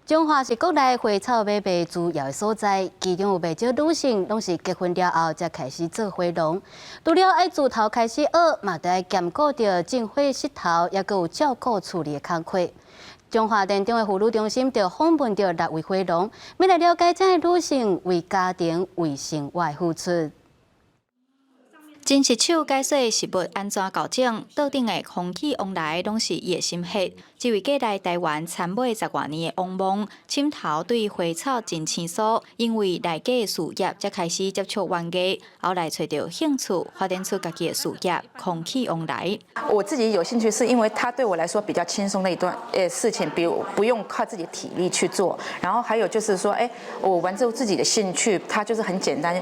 中华是国内花草买卖主要的所在，其中有不少女性拢是结婚了后才开始做花农。除了爱自头开始学，嘛得爱兼顾着种花石头，也佮有照顾处理的工课。中华田中的妇女中心就访问着6位花农，要来了解这女性为家庭、为生活付出。 真实手解说食物安怎校正，桌顶的空气往来拢是伊的心血。这位嫁来台湾参买10多年的王梦，深头对花草真清楚，因为内家的事业才开始接触园艺，后来找到兴趣，发展出家己的事业——空气往来。我自己有兴趣，是因为它对我来说比较轻松的一段事情，比如不用靠自己的体力去做。然后还有就是说，我玩出自己的兴趣，它就是很简单，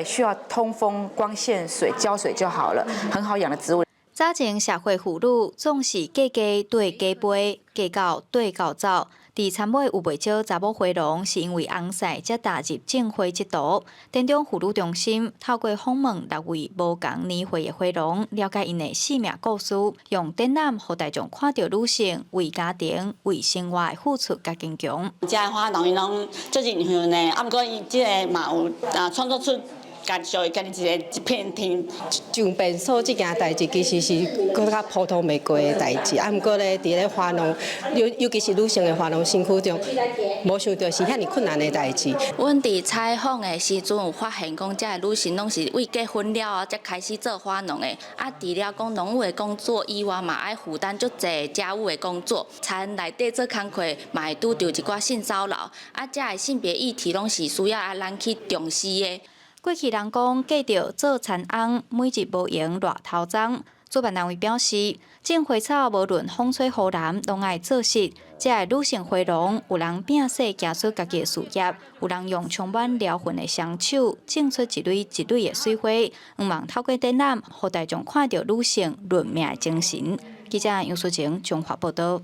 需要通风、光线。 水浇水就好了，很好养的植物。早前社会妇女总是嫁对嫁飞，嫁到对到走。伫参买有袂少查某花农，是因为翁婿才踏入种花之途。田中妇女中心透过访问6位无同年岁的花农，了解因的生命故事，用展览互大众看到女性为家庭、为生活付出甲坚强。遮花农伊拢做认份的，啊，毋过伊即个嘛有创作出。 家己一片天，种变数这件代志其实是更较普通袂过的代志，啊，毋过咧，伫咧花农，尤其是女性的花农辛苦中，无想到是遐尼困难的代志。阮伫采访的时阵有发现讲，遮个女性拢是为结婚了后才开始做花农的，啊，除了讲农务的工作以外，嘛爱负担足济家务的工作，田内底做工课嘛会拄着一寡性骚扰，啊，遮个性别议题拢是需要咱去重视的。 过去人讲嫁着做田翁，每日无闲热头脏。主办单位表示，种花草无论风吹雨淋，拢爱做实。这女性花农，有人拼死行出家己的事业，有人用充满疗魂的双手，种出一蕊一蕊的水花。希望透过展览，互大众看到女性论命的精神。记者杨淑晴综合报道。